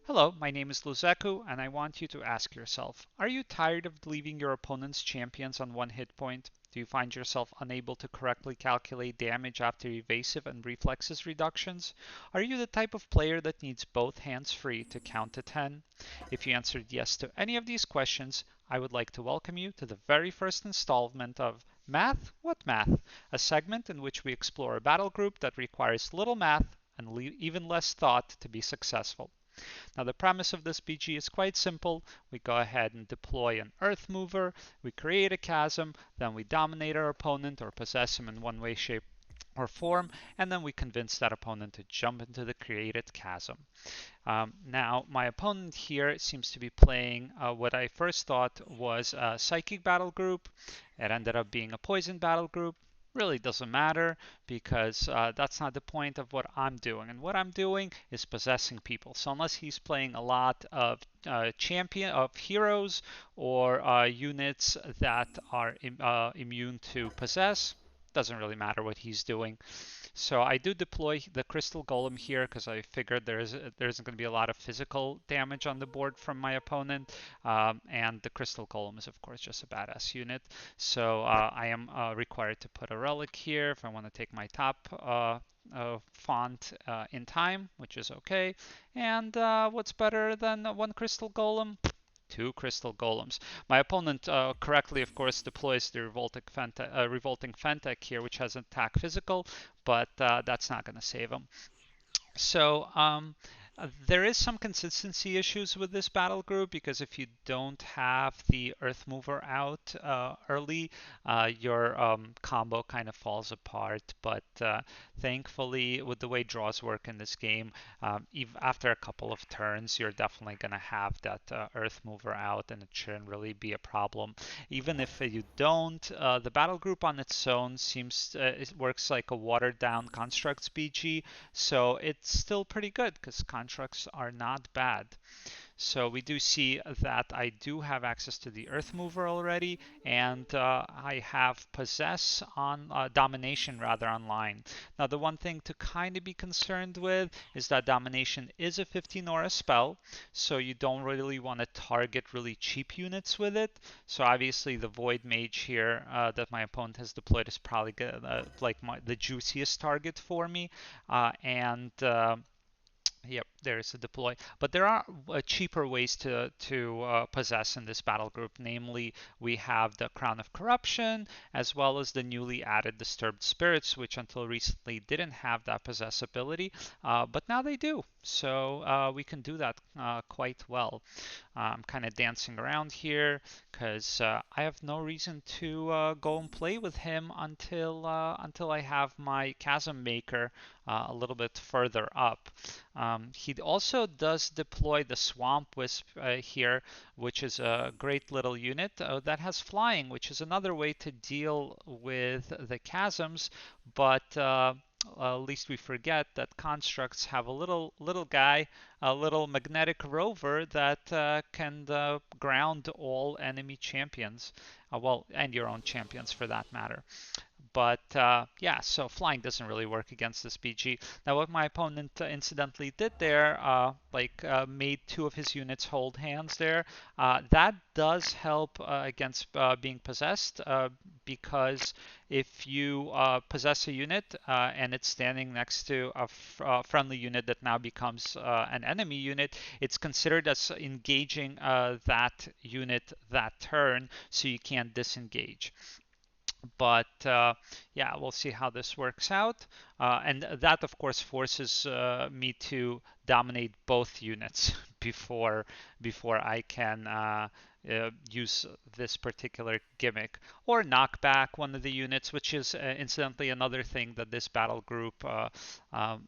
Hello, my name is Luzecu, and I want you to ask yourself, are you tired of leaving your opponent's champions on one hit point? Do you find yourself unable to correctly calculate damage after evasive and reflexes reductions? Are you the type of player that needs both hands free to count to 10? If you answered yes to any of these questions, I would like to welcome you to the very first installment of Math? What Math? A segment in which we explore a battle group that requires little math and even less thought to be successful. Now the premise of this BG is quite simple. We go ahead and deploy an Earth Mover, we create a chasm, then we dominate our opponent or possess him in one way, shape, or form, and then we convince that opponent to jump into the created chasm. Now, my opponent here seems to be playing what I first thought was a Psychic battle group. It ended up being a Poison battle group. Really doesn't matter because that's not the point of what I'm doing. And what I'm doing is possessing people. So unless he's playing a lot of champion of heroes or units that are immune to possess, doesn't really matter what he's doing. So I do deploy the Crystal Golem here because I figured there isn't going to be a lot of physical damage on the board from my opponent, and the Crystal Golem is of course just a badass unit. So I am required to put a relic here if I want to take my top font in time, which is okay. And what's better than one Crystal Golem? Two Crystal Golems. My opponent correctly, of course, deploys the Revolting Fentec here, which has attack physical, but that's not going to save him. So there is some consistency issues with this battle group because if you don't have the Earth Mover out early, your combo kind of falls apart. But thankfully, with the way draws work in this game, after a couple of turns, you're definitely going to have that Earth Mover out, and it shouldn't really be a problem. Even if you don't, the battle group on its own it works like a watered down Constructs BG, so it's still pretty good because constructs are not bad. So we do see that I do have access to the Earth Mover already, and I have Possess on Domination rather online. Now the one thing to kind of be concerned with is that Domination is a 15 aura spell, so you don't really want to target really cheap units with it. So obviously the Void Mage here that my opponent has deployed is probably like the juiciest target for me, and yep, there is a deploy. But there are cheaper ways to possess in this battle group. Namely, we have the Crown of Corruption, as well as the newly added Disturbed Spirits, which until recently didn't have that possess ability, but now they do. So we can do that quite well. I'm kind of dancing around here because I have no reason to go and play with him until I have my Chasm Maker a little bit further up. He also does deploy the Swamp Wisp here, which is a great little unit that has flying, which is another way to deal with the chasms, but least we forget that constructs have a little guy, a little magnetic rover that can ground all enemy champions, well, and your own champions for that matter. But yeah, so flying doesn't really work against this BG. Now, what my opponent incidentally did there, made two of his units hold hands there. That does help against being possessed because if you possess a unit and it's standing next to a friendly unit that now becomes an enemy unit, it's considered as engaging that unit that turn, so you can't disengage. But yeah, we'll see how this works out. And that, of course, forces me to dominate both units before I can use this particular gimmick, or knock back one of the units, which is incidentally another thing that this battle group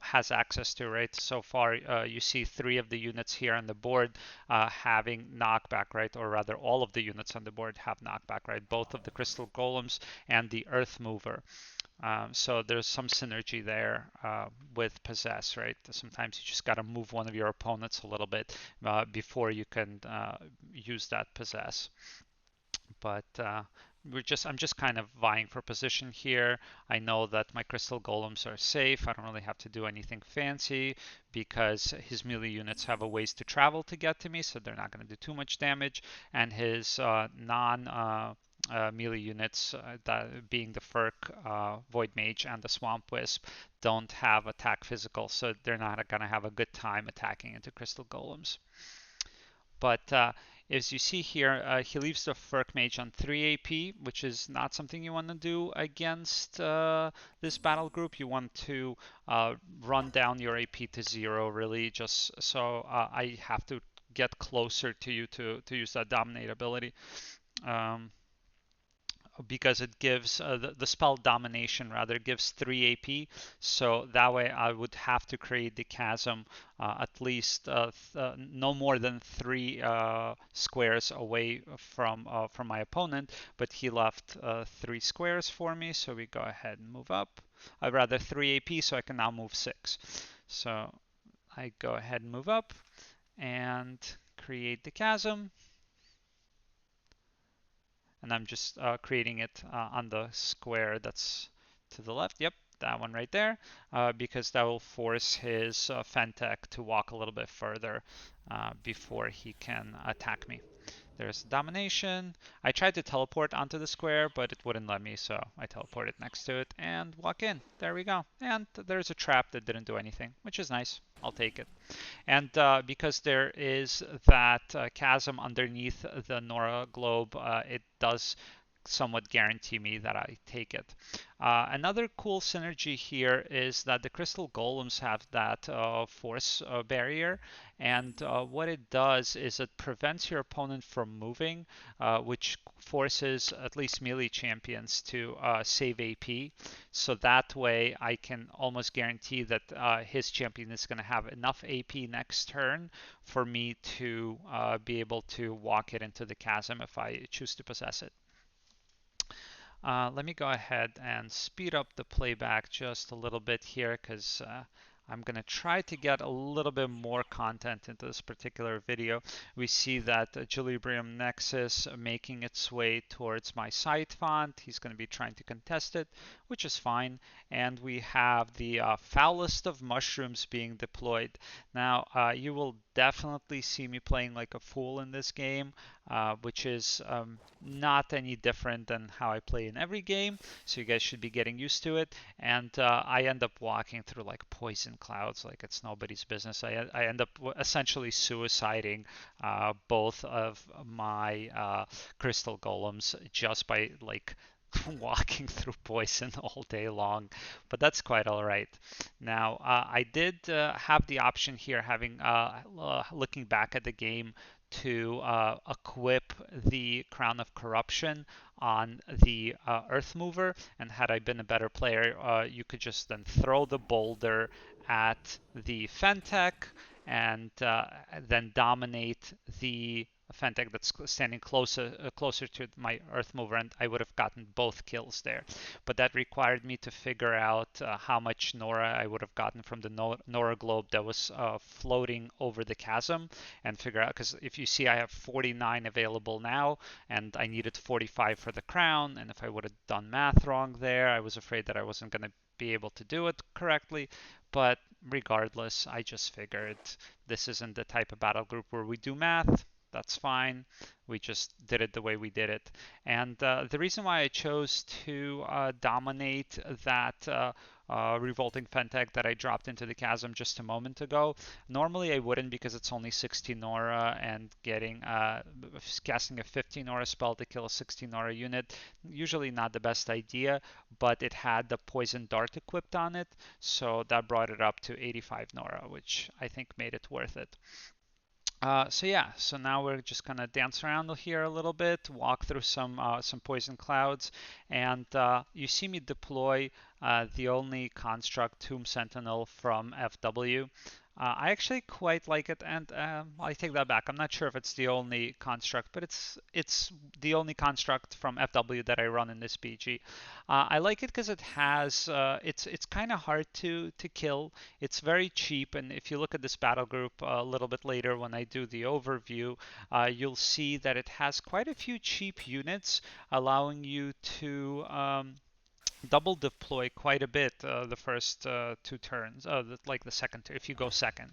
has access to. Right, so far you see three of the units here on the board having knockback, right, or rather all of the units on the board have knockback, right, both of the Crystal Golems and the Earth Mover. So there's some synergy there with Possess, right? Sometimes you just got to move one of your opponents a little bit before you can use that Possess. But I'm just kind of vying for position here. I know that my crystal golems are safe. I don't really have to do anything fancy because his melee units have a ways to travel to get to me, so they're not going to do too much damage. And his non melee units, that being the Furk, Void Mage, and the Swamp Wisp, don't have attack physical, so they're not going to have a good time attacking into crystal golems. But as you see here, he leaves the Furk Mage on 3 AP, which is not something you want to do against this battle group. You want to run down your AP to 0, really, just so I have to get closer to you to use that Dominate ability. Because it gives the spell domination rather gives 3 AP, so that way I would have to create the chasm at least no more than 3 squares away from my opponent, but he left 3 squares for me, so we go ahead and move up. Rather 3 AP, so I can now move 6. So I go ahead and move up and create the chasm. And I'm just creating it on the square that's to the left. Yep, that one right there, because that will force his Fentech to walk a little bit further before he can attack me. There's domination. I tried to teleport onto the square, but it wouldn't let me, so I teleported next to it and walk in. There we go. And there's a trap that didn't do anything, which is nice. I'll take it. And because there is that chasm underneath the Nora globe, it does somewhat guarantee me that I take it. Another cool synergy here is that the crystal golems have that force barrier, and what it does is it prevents your opponent from moving, which forces at least melee champions to save AP. So that way I can almost guarantee that his champion is going to have enough AP next turn for me to be able to walk it into the chasm if I choose to possess it. Let me go ahead and speed up the playback just a little bit here because I'm going to try to get a little bit more content into this particular video. We see that Julibrium Nexus making its way towards my side font. He's going to be trying to contest it, which is fine. And we have the foulest of mushrooms being deployed. Now, you will definitely see me playing like a fool in this game, which is not any different than how I play in every game. So you guys should be getting used to it. And I end up walking through like poison clouds like it's nobody's business. I end up essentially suiciding both of my crystal golems just by like walking through poison all day long, but that's quite all right. Now, I did have the option here, having looking back at the game, to equip the Crown of Corruption on the Earth Mover, and had I been a better player, you could just then throw the boulder at the Fentech and then dominate the Fentech that's standing closer to my Earth Mover, and I would have gotten both kills there. But that required me to figure out how much Nora I would have gotten from the Nora globe that was floating over the chasm, and figure out, because if you see I have 49 available now, and I needed 45 for the crown, and if I would have done math wrong there, I was afraid that I wasn't going to be able to do it correctly. But regardless, I just figured this isn't the type of battle group where we do math. That's fine. We just did it the way we did it. And the reason why I chose to dominate that Revolting Fentech that I dropped into the chasm just a moment ago. Normally I wouldn't, because it's only 16 Nora, and casting a 15 Nora spell to kill a 16 Nora unit, usually not the best idea, but it had the Poison Dart equipped on it, so that brought it up to 85 Nora, which I think made it worth it. So yeah, so now we're just gonna dance around here a little bit, walk through some poison clouds, and you see me deploy the only construct Tomb Sentinel from FW. I actually quite like it, and I take that back. I'm not sure if it's the only construct, but it's the only construct from FW that I run in this BG. I like it because it has it's kind of hard to kill. It's very cheap, and if you look at this battle group a little bit later when I do the overview, you'll see that it has quite a few cheap units, allowing you to double deploy quite a bit the first two turns, like the second, if you go second.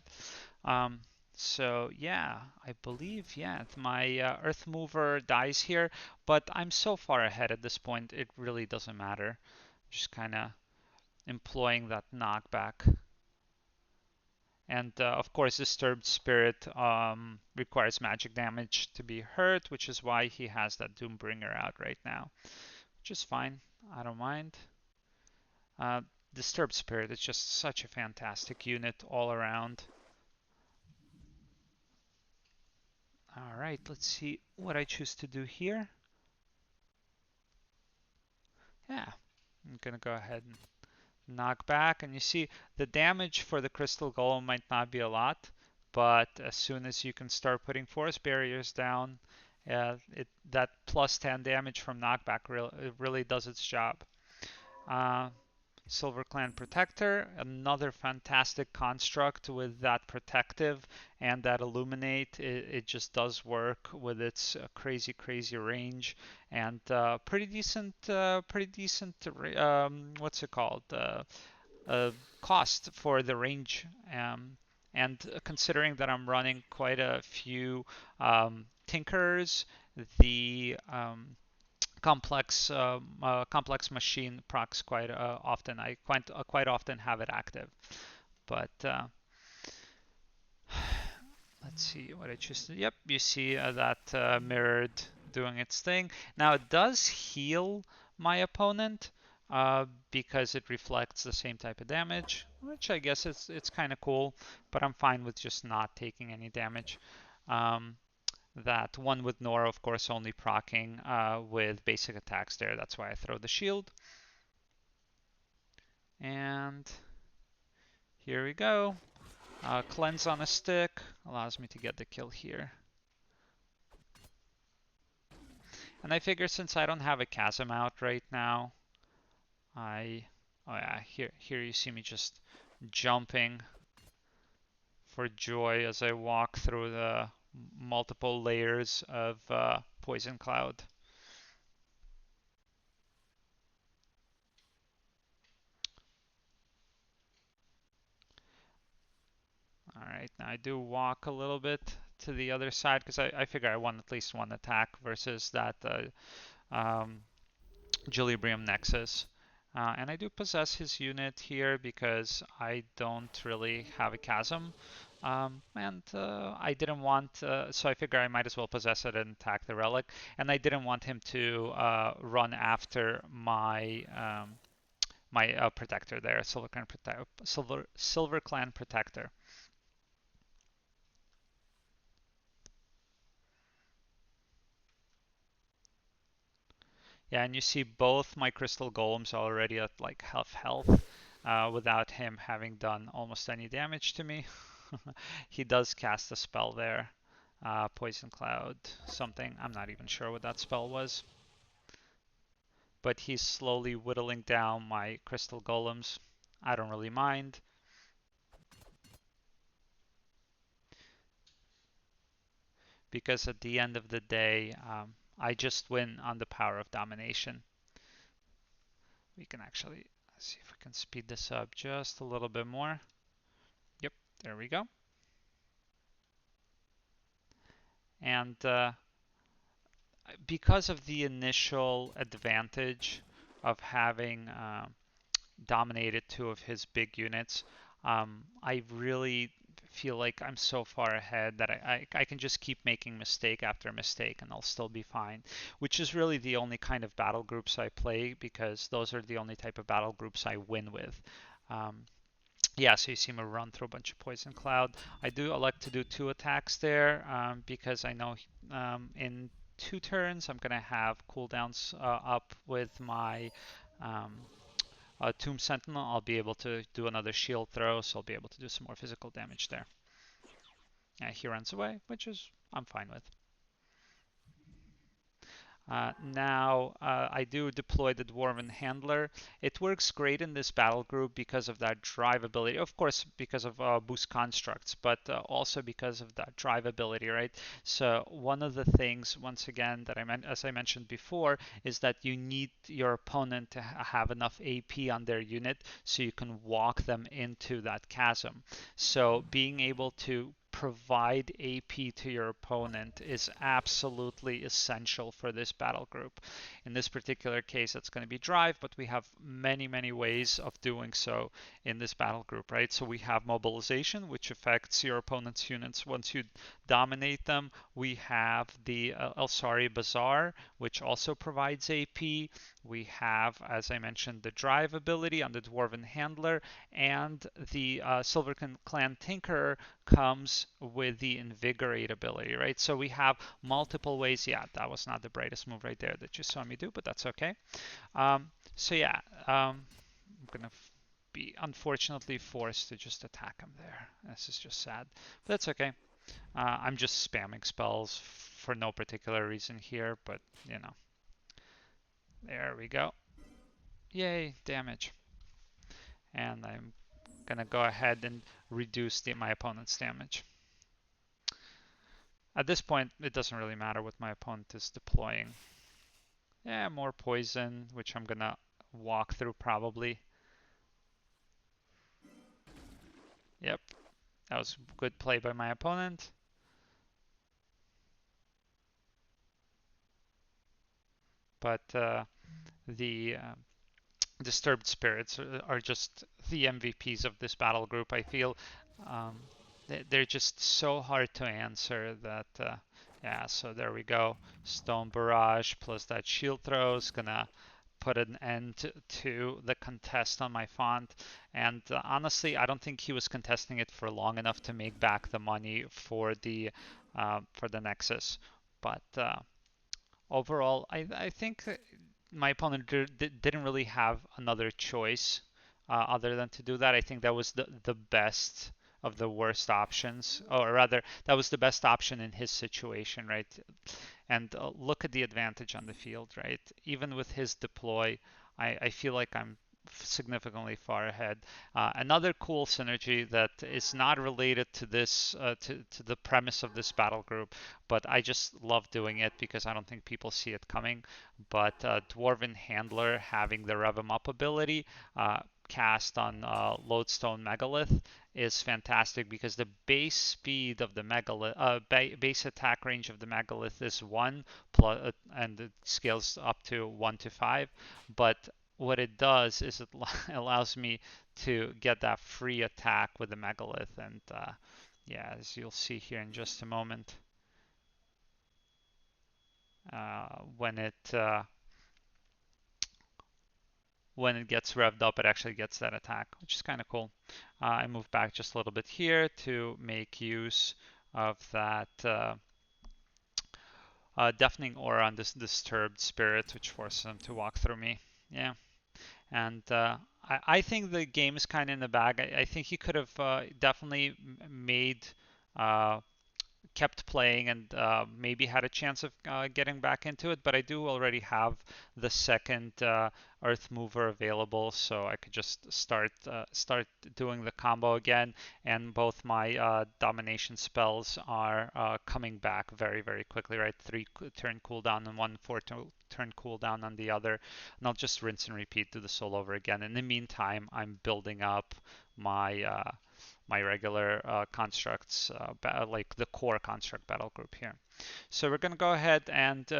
Um, so yeah, I believe yeah, my Earth Mover dies here, but I'm so far ahead at this point, it really doesn't matter. Just kind of employing that knockback. And of course, Disturbed Spirit requires magic damage to be hurt, which is why he has that Doombringer out right now, which is fine. I don't mind. Uh, Disturbed Spirit is just such a fantastic unit all around. Alright, let's see what I choose to do here. Yeah, I'm gonna go ahead and knock back, and you see the damage for the Crystal Golem might not be a lot, but as soon as you can start putting force barriers down, that plus 10 damage from knockback really does its job. Uh, Silver Clan Protector, another fantastic construct with that protective and that illuminate. It just does work with its crazy, crazy range and pretty decent. What's it called? Cost for the range. And considering that I'm running quite a few Tinkers, the complex machine procs quite often. I quite often have it active, but let's see what I choose. Yep, you see that mirrored doing its thing. Now it does heal my opponent because it reflects the same type of damage, which I guess it's kind of cool. But I'm fine with just not taking any damage. Um, that one with Nora, of course, only proccing with basic attacks there. That's why I throw the shield. And here we go. Cleanse on a stick allows me to get the kill here. And I figure since I don't have a chasm out right now, oh yeah, here you see me just jumping for joy as I walk through the multiple layers of poison cloud. Alright, now I do walk a little bit to the other side because I figure I want at least one attack versus that um, Julibrium Nexus. And I do possess his unit here because I don't really have a chasm. And I didn't want, so I figure I might as well possess it and attack the relic. And I didn't want him to run after my protector there, Silver Clan Protector. Yeah, and you see both my crystal golems already at like half health without him having done almost any damage to me. He does cast a spell there. Poison Cloud, something. I'm not even sure what that spell was. But he's slowly whittling down my crystal golems. I don't really mind. Because at the end of the day, I just win on the power of domination. We can actually see if we can speed this up just a little bit more. Yep, there we go. And because of the initial advantage of having dominated two of his big units, I really feel like I'm so far ahead that I can just keep making mistake after mistake and I'll still be fine, which is really the only kind of battle groups I play because those are the only type of battle groups I win with. Um, yeah, so you see me run through a bunch of poison cloud. I like to do two attacks there because I know in two turns I'm gonna have cooldowns up with my um, Tomb Sentinel, I'll be able to do another shield throw, so I'll be able to do some more physical damage there. He runs away, which is I'm fine with. Now I do deploy the Dwarven Handler. It works great in this battle group because of that drive ability. Of course, because of boost constructs, but also because of that drive ability, right? So one of the things, once again, that as I mentioned before, is that you need your opponent to have enough AP on their unit so you can walk them into that chasm. So being able to provide AP to your opponent is absolutely essential for this battle group. In this particular case, it's going to be drive, but we have many, many ways of doing so in this battle group, right? So we have mobilization, which affects your opponent's units once you dominate them. We have the Elsari Bazaar, which also provides AP. We have, as I mentioned, the drive ability on the Dwarven Handler, and the Silver Clan Tinkerer comes with the invigorate ability, right? So we have multiple ways. Yeah, that was not the brightest move right there that you saw me do, but that's okay. So yeah, I'm gonna be unfortunately forced to just attack him there. This is just sad, but that's okay. I'm just spamming spells for no particular reason here, but you know, there we go. Yay, damage. And I'm gonna go ahead and reduce my opponent's damage. At this point, it doesn't really matter what my opponent is deploying. Yeah, more poison, which I'm gonna walk through probably. Yep, that was good play by my opponent. But the Disturbed Spirits are just the MVPs of this battle group. I feel um, they're just so hard to answer that, yeah, so there we go. Stone Barrage plus that shield throw is gonna put an end to the contest on my font. And honestly, I don't think he was contesting it for long enough to make back the money for the Nexus. But overall, I think my opponent didn't really have another choice other than to do that. I think that was the best of the worst options, or rather, that was the best option in his situation, right? And look at the advantage on the field, right? Even with his deploy, I feel like I'm significantly far ahead. Another cool synergy that is not related to this, to the premise of this battle group, but I just love doing it because I don't think people see it coming. But Dwarven Handler having the Rev 'em Up ability cast on Lodestone Megalith is fantastic because the base speed of the Megalith, base attack range of the Megalith is 1, and it scales up to 1 to 5. But what it does is it allows me to get that free attack with the Megalith. And yeah, as you'll see here in just a moment, when it gets revved up, it actually gets that attack, which is kind of cool. I move back just a little bit here to make use of that deafening aura on this disturbed spirit, which forces him to walk through me. Yeah, and I think the game is kind of in the bag. I think he could have definitely made kept playing and maybe had a chance of getting back into it, but I do already have the second Earth Mover available, so I could just start doing the combo again, and both my domination spells are coming back very, very quickly, right? 3 turn cooldown and 1 4 turn cooldown on the other, and I'll just rinse and repeat, do this all over again. In the meantime, I'm building up my regular constructs, like the core construct battle group here. So we're going to go ahead and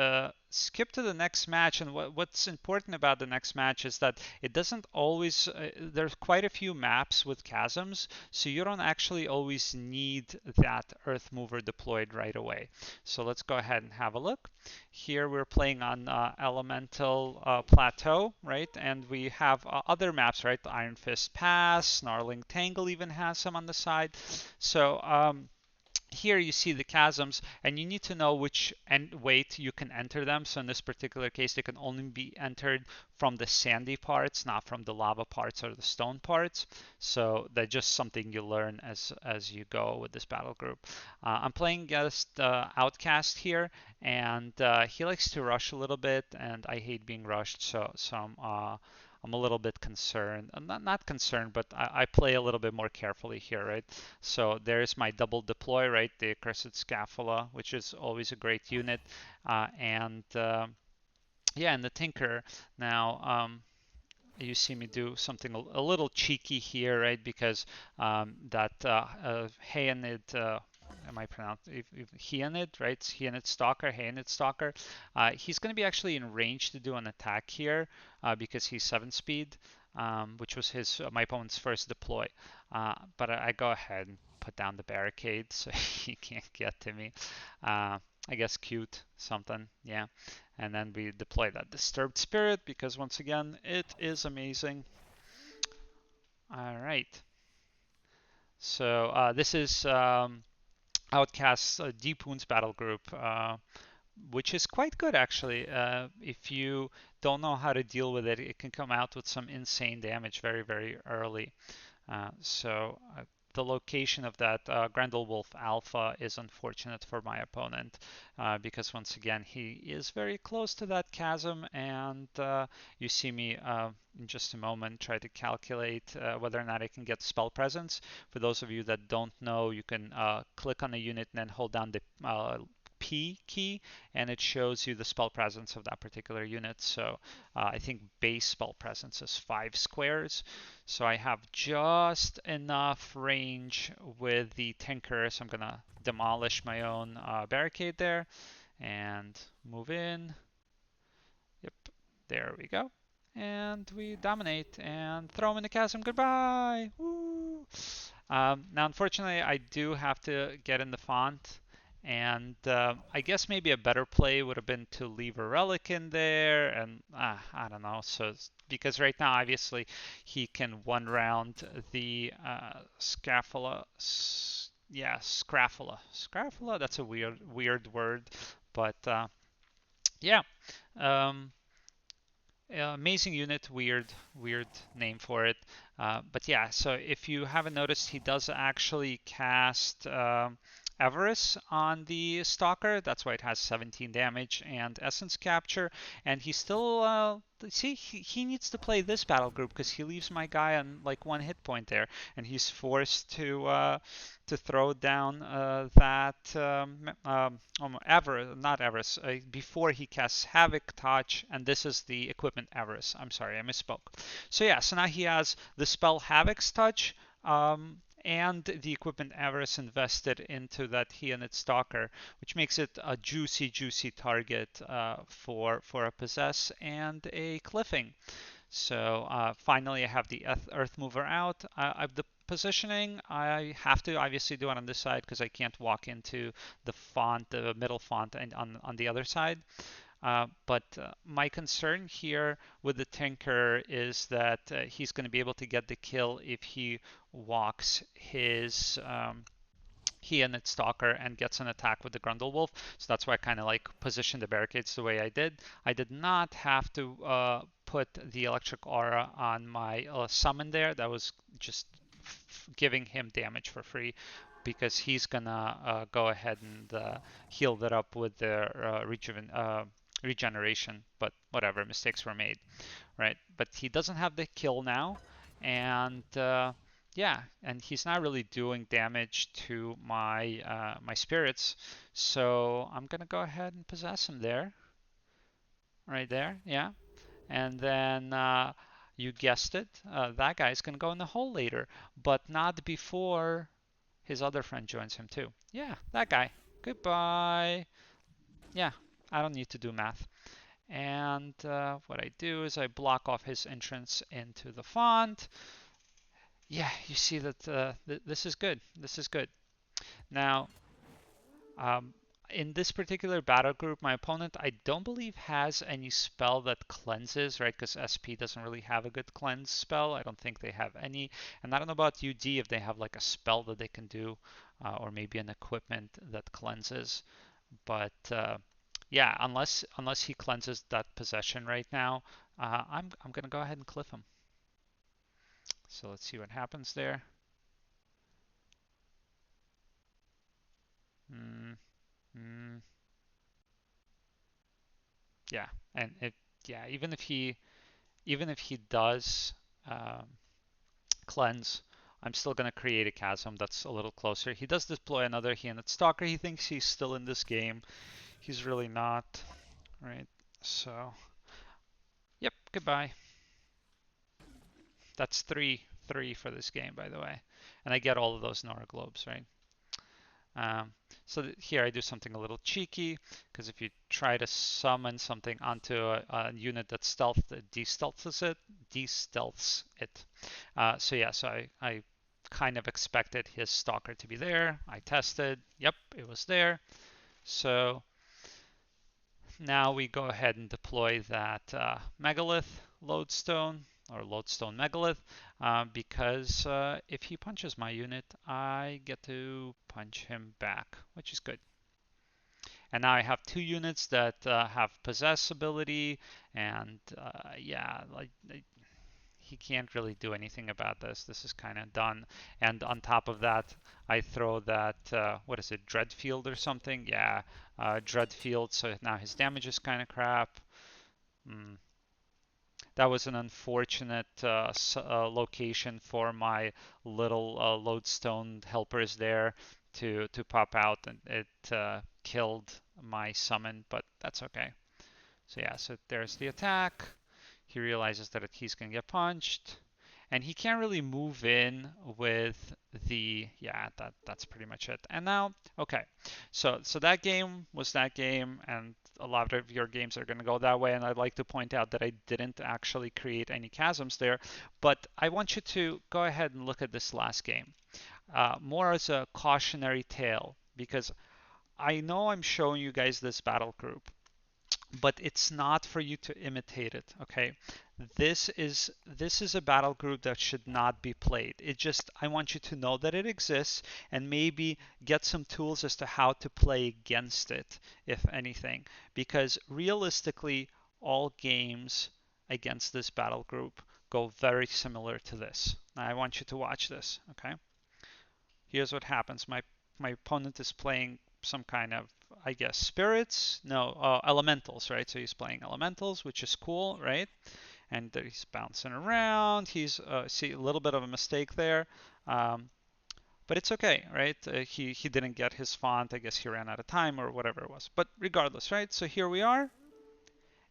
skip to the next match. And what's important about the next match is that it doesn't always, there's quite a few maps with chasms, so you don't actually always need that Earth Mover deployed right away. So let's go ahead and have a look. Here we're playing on Elemental Plateau, right? And we have other maps, right? The Iron Fist Pass, Snarling Tangle even has some on the side. So here you see the chasms, and you need to know which weight you can enter them. So in this particular case, they can only be entered from the sandy parts, not from the lava parts or the stone parts. So that's just something you learn as you go with this battle group. I'm playing against Outcast here, and he likes to rush a little bit, and I hate being rushed, so I'm a little bit concerned. I'm not concerned, but I play a little bit more carefully here, right? So there's my double deploy, right? The Accursed Scapula, which is always a great unit. And yeah, and the Tinker. Now, you see me do something a little cheeky here, right? Because that Hayanid, am I pronounced Hayanid, right? Hayanid Stalker, Hayanid Stalker. He's going to be actually in range to do an attack here because he's 7 speed, which was his my opponent's first deploy. But I go ahead and put down the barricade so he can't get to me. I guess cute something, yeah. And then we deploy that Disturbed Spirit because once again, it is amazing. All right. So this is Outcast's Deep Wounds battle group, which is quite good actually. If you don't know how to deal with it, it can come out with some insane damage very, very early. So the location of that Grendel Wolf Alpha is unfortunate for my opponent because once again he is very close to that chasm, and you see me in just a moment try to calculate whether or not I can get spell presence. For those of you that don't know, you can click on a unit and then hold down the P key, and it shows you the spell presence of that particular unit. So I think base spell presence is 5 squares. So I have just enough range with the Tinker, so I'm gonna demolish my own barricade there and move in. Yep, there we go. And we dominate and throw him in the chasm. Goodbye! Woo! Now, unfortunately, I do have to get in the font, and I guess maybe a better play would have been to leave a relic in there, and I don't know. So because right now, obviously, he can one round the scapula. Yeah, scrafula. Scrafula. That's a weird word, but yeah. Um, Amazing unit, weird name for it. But yeah, so if you haven't noticed, he does actually cast Avarice on the Stalker. That's why it has 17 damage and Essence Capture. And he still, see, he needs to play this battle group because he leaves my guy on like 1 hit point there. And he's forced to throw down that Avarice, not Avarice, before he casts Havoc Touch, and this is the equipment Avarice. I'm sorry, I misspoke. So yeah, so now he has the spell Havoc's Touch, and the equipment Avarice invested into that Heonid Stalker, which makes it a juicy target for a Possess and a Cliffing. So finally, I have the Earth Mover out. I've the positioning. I have to obviously do it on this side because I can't walk into the font, the middle font, and on the other side. But my concern here with the Tinker is that he's going to be able to get the kill if he walks his he and its stalker and gets an attack with the Grundle Wolf. So that's why I kind of like positioned the barricades the way I did. I did not have to put the electric aura on my summon there. That was just giving him damage for free because he's gonna go ahead and heal that up with the regeneration. But whatever, mistakes were made, right? But he doesn't have the kill now, and yeah, and he's not really doing damage to my spirits, so I'm gonna go ahead and possess him there, right there, yeah. And then you guessed it, that guy's gonna go in the hole later, but not before his other friend joins him too. Yeah, that guy. Goodbye. Yeah, I don't need to do math. And what I do is I block off his entrance into the font. Yeah, you see that this is good. This is good. Now, um, in this particular battle group, my opponent, I don't believe has any spell that cleanses, right? Because SP doesn't really have a good cleanse spell. I don't think they have any. And I don't know about UD if they have like a spell that they can do or maybe an equipment that cleanses. But yeah, unless he cleanses that possession right now, I'm gonna go ahead and cliff him. So let's see what happens there. Mm, mm, yeah, and it yeah even if he does um, cleanse, I'm still gonna create a chasm that's a little closer. He does deploy another Hyanid Stalker. He thinks he's still in this game. He's really not, right? So yep, goodbye. That's three for this game, by the way, and I get all of those Nora globes, right? Um, so here I do something a little cheeky, because if you try to summon something onto a unit that's stealthed, it de-stealths it. So yeah, so I kind of expected his stalker to be there. I tested, yep, it was there. So now we go ahead and deploy that megalith lodestone or lodestone megalith because if he punches my unit, I get to punch him back, which is good. And now I have two units that have possess ability, and yeah, like he can't really do anything about this. This is kind of done. And on top of that, I throw that what is it, Dreadfield or something? Yeah, Dreadfield. So now his damage is kind of crap. Mm. That was an unfortunate location for my little lodestone helpers there to pop out, and it killed my summon, but that's okay. So yeah, so there's the attack. He realizes that he's gonna get punched, and he can't really move in with the yeah. That's pretty much it. And now, okay, so that game was that game, and a lot of your games are gonna go that way. And I'd like to point out that I didn't actually create any chasms there, but I want you to go ahead and look at this last game more as a cautionary tale because I know I'm showing you guys this battle group, but it's not for you to imitate it, okay? This is a battle group that should not be played. It just I want you to know that it exists and maybe get some tools as to how to play against it, if anything, because realistically all games against this battle group go very similar to this. Now I want you to watch this, okay? Here's what happens. My opponent is playing some kind of, I guess, spirits. No, elementals, right? So he's playing elementals, which is cool, right? And he's bouncing around. He's see a little bit of a mistake there, um, but it's okay, right? He didn't get his font. I guess he ran out of time or whatever it was. But regardless, right? So here we are.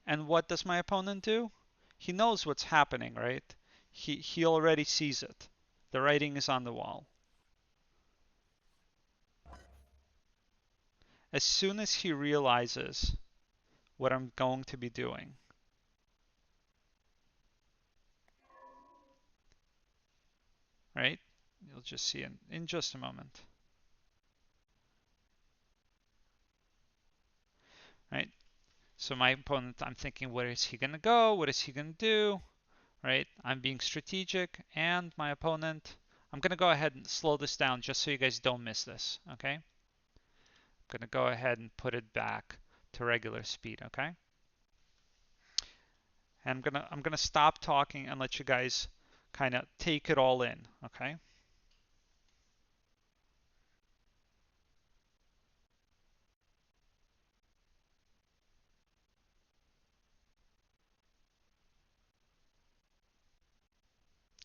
And what does my opponent do? He knows what's happening, right? He already sees it. The writing is on the wall. As soon as he realizes what I'm going to be doing, right? You'll just see in just a moment, right? So my opponent, I'm thinking, where is he going to go? What is he going to do? Right? I'm being strategic, and my opponent, I'm going to go ahead and slow this down just so you guys don't miss this, okay? I'm going to go ahead and put it back to regular speed, okay? And I'm gonna stop talking and let you guys kind of take it all in, okay?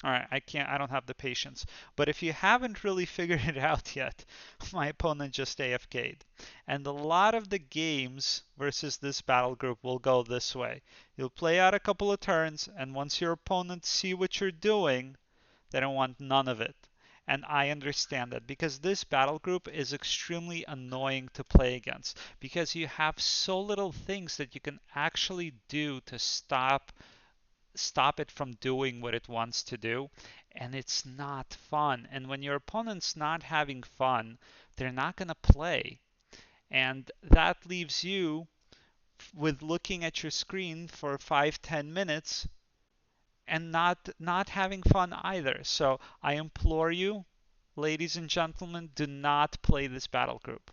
All right, I don't have the patience. But if you haven't really figured it out yet, my opponent just AFK'd. And a lot of the games versus this battle group will go this way. You'll play out a couple of turns, and once your opponents see what you're doing, they don't want none of it. And I understand that because this battle group is extremely annoying to play against because you have so little things that you can actually do to stop it from doing what it wants to do, and it's not fun. And when your opponent's not having fun, they're not going to play. And that leaves you with looking at your screen for 5-10 minutes and not having fun either. So I implore you, ladies and gentlemen, do not play this battle group.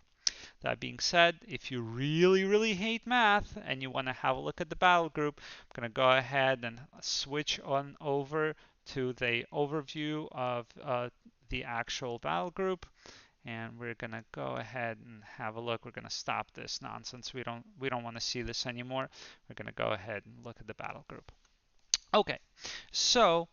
That being said, if you really, really hate math and you want to have a look at the battle group, I'm going to go ahead and switch on over to the overview of the actual battle group. And we're going to go ahead and have a look. We're going to stop this nonsense. We don't want to see this anymore. We're going to go ahead and look at the battle group. Okay, so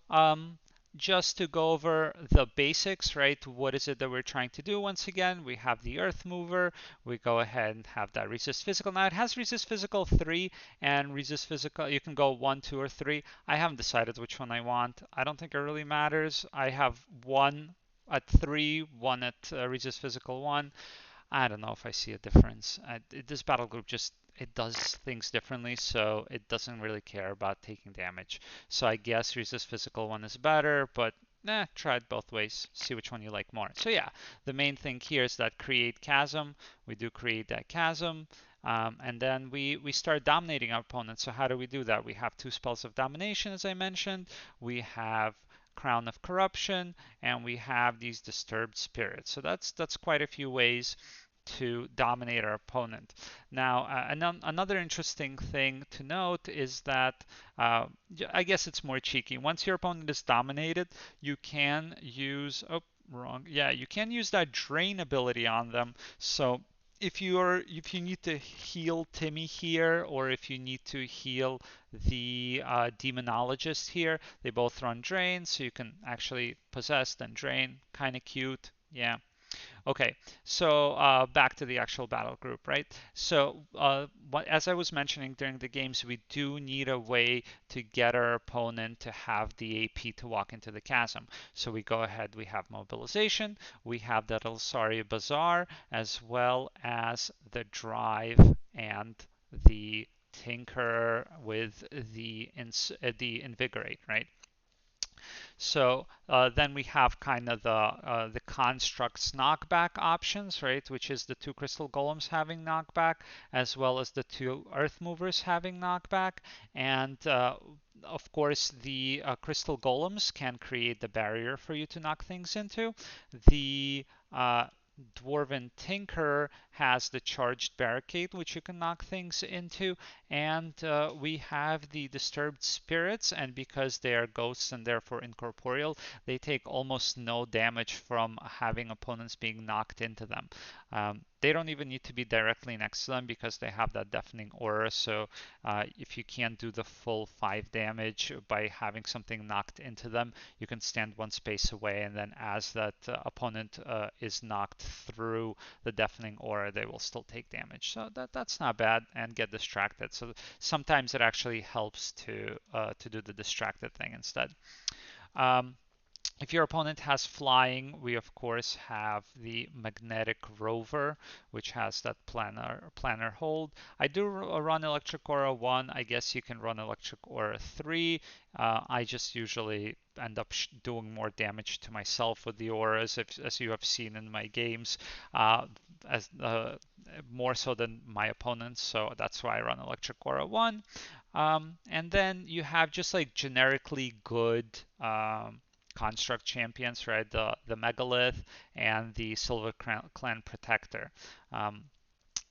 just to go over the basics, right? What is it that we're trying to do? Once again, we have the Earth Mover. We go ahead and have that Resist Physical. Now it has Resist Physical 3 and Resist Physical. You can go 1, 2, or 3. I haven't decided which one I want. I don't think it really matters. I have one at 3, one at Resist Physical 1. I don't know if I see a difference. This battle group just it does things differently, so it doesn't really care about taking damage. So I guess resist physical one is better, but try it both ways. See which one you like more. So yeah, the main thing here is that create chasm. We do create that chasm. And then we start dominating our opponents. So how do we do that? We have two spells of domination, as I mentioned. We have Crown of Corruption, and we have these disturbed spirits. So that's quite a few ways to dominate our opponent. Now, another interesting thing to note is that I guess it's more cheeky. Once your opponent is dominated, you can use wrong. Yeah, you can use that drain ability on them. So if you need to heal Timmy here, or if you need to heal the demonologist here, they both run drain, so you can actually possess then drain. Kind of cute. Yeah. Okay, so back to the actual battle group, right? So as I was mentioning during the games, we do need a way to get our opponent to have the AP to walk into the chasm. So we go ahead, we have mobilization, we have the Elsari Bazaar, as well as the drive and the Tinker with the invigorate, right? So then we have kind of the constructs knockback options, right? Which is the two crystal golems having knockback, as well as the two earth movers having knockback, and of course the crystal golems can create the barrier for you to knock things into. The Dwarven Tinker has the charged barricade, which you can knock things into, and we have the disturbed spirits, and because they are ghosts and therefore incorporeal, they take almost no damage from having opponents being knocked into them. They don't even need to be directly next to them because they have that deafening aura, so if you can't do the full 5 damage by having something knocked into them, you can stand one space away, and then as that opponent is knocked through the deafening aura, they will still take damage. So that's not bad, and get distracted. So sometimes it actually helps to do the distracted thing instead. Um, if your opponent has flying, we of course have the magnetic rover, which has that planar hold. I do run electric aura 1. I guess you can run electric aura 3. I just usually end up doing more damage to myself with the auras, as you have seen in my games, as more so than my opponents. So that's why I run electric aura 1. And then you have just like generically good construct champions, right? The Megalith and the Silver Clan Protector. Um,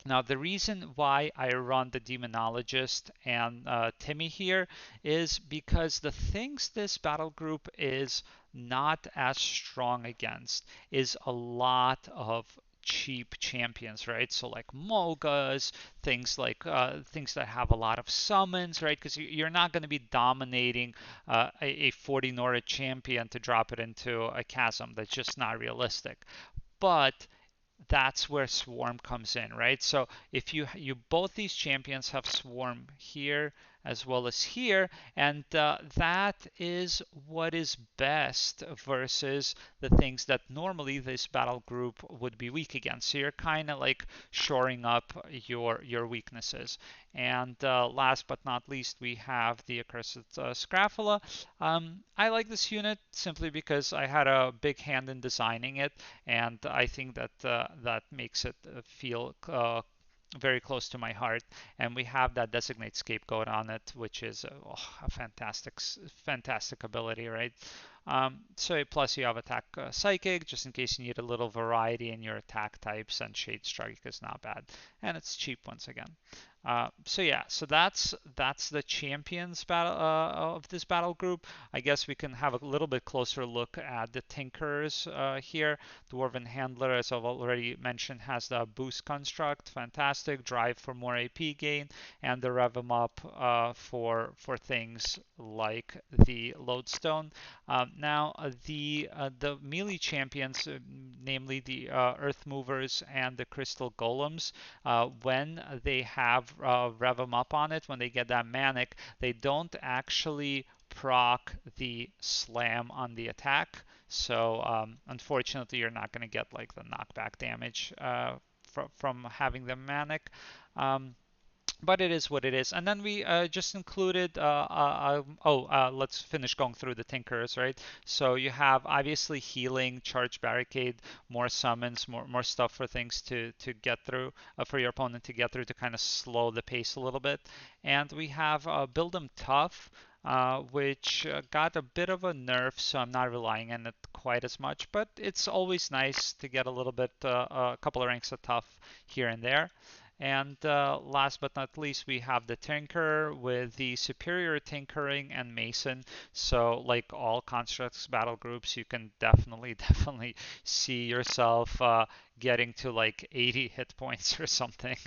Now, the reason why I run the Demonologist and Timmy here is because the things this battle group is not as strong against is a lot of cheap champions, right? So like Mogas, things that have a lot of summons, right? Because you're not going to be dominating a 40 Nora champion to drop it into a chasm. That's just not realistic. But that's where Swarm comes in, right? So if you both these champions have Swarm here as well as here, and that is what is best versus the things that normally this battle group would be weak against. So you're kind of like shoring up your weaknesses. And last but not least, we have the Accursed Scrafula. I like this unit simply because I had a big hand in designing it, and I think that that makes it feel very close to my heart. And we have that designate scapegoat on it, which is a fantastic ability, right? So plus you have attack psychic, just in case you need a little variety in your attack types, and shade strike is not bad, and it's cheap once again. So yeah, so that's the champions battle of this battle group. I guess we can have a little bit closer look at the Tinkerers here. Dwarven Handler, as I've already mentioned, has the boost construct, fantastic, drive for more AP gain, and the rev 'em up for things like the lodestone. Now the melee champions, namely the Earth Movers and the Crystal Golems, when they have rev 'em up on it, when they get that manic, they don't actually proc the slam on the attack. So unfortunately, you're not going to get like the knockback damage from having the manic. Um, but it is what it is. And then we just included, let's finish going through the Tinkers, right? So you have obviously healing, charge barricade, more summons, more stuff for things to get through, for your opponent to get through to kind of slow the pace a little bit. And we have build them tough. Which got a bit of a nerf, so I'm not relying on it quite as much. But it's always nice to get a little bit, a couple of ranks of tough here and there. And last but not least, we have the Tinker with the Superior Tinkering and Mason. So, like all Constructs battle groups, you can definitely, definitely see yourself getting to like 80 hit points or something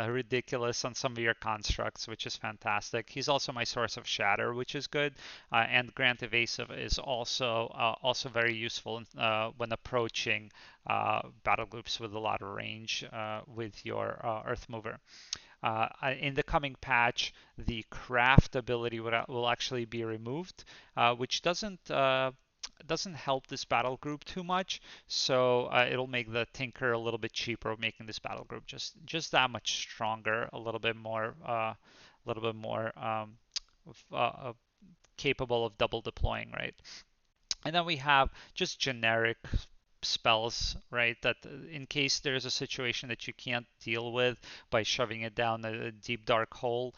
ridiculous on some of your constructs, which is fantastic. He's also my source of shatter, which is good, and Grant Evasive is also very useful when approaching battle groups with a lot of range with your Earth Mover. In the coming patch, the craft ability will actually be removed, which doesn't help this battle group too much. So it'll make the Tinker a little bit cheaper, making this battle group just that much stronger, a little bit more capable of double deploying, right? And then we have just generic spells, right? That in case there's a situation that you can't deal with by shoving it down a deep dark hole.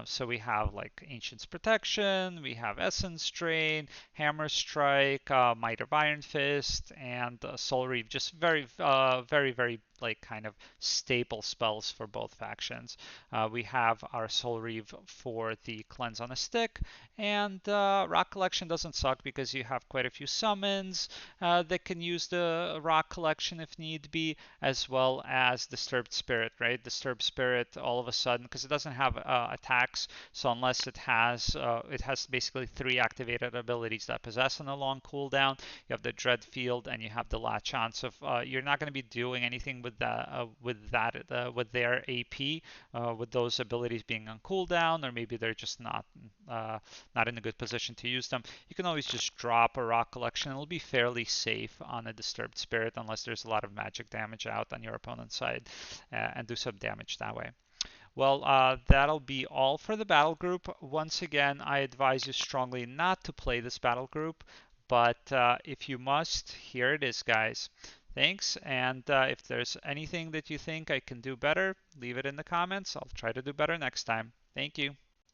So we have like Ancient's Protection, we have Essence Drain, Hammer Strike, Might of Iron Fist, and Soul Reave. Just very like kind of staple spells for both factions. We have our Soul Reave for the Cleanse on a Stick, and Rock Collection doesn't suck because you have quite a few summons that can use the Rock Collection if need be, as well as Disturbed Spirit, right? Disturbed Spirit all of a sudden, because it doesn't have attacks, so unless it has basically 3 activated abilities that possess on a long cooldown. You have the Dread Field and you have the Latch On. So you're not going to be doing anything with with their AP, with those abilities being on cooldown, or maybe they're just not in a good position to use them. You can always just drop a Rock Collection. It'll be fairly safe on a Disturbed Spirit unless there's a lot of magic damage out on your opponent's side, and do some damage that way. Well, that'll be all for the battle group. Once again, I advise you strongly not to play this battle group, but if you must, here it is, guys. Thanks, and if there's anything that you think I can do better, leave it in the comments. I'll try to do better next time. Thank you.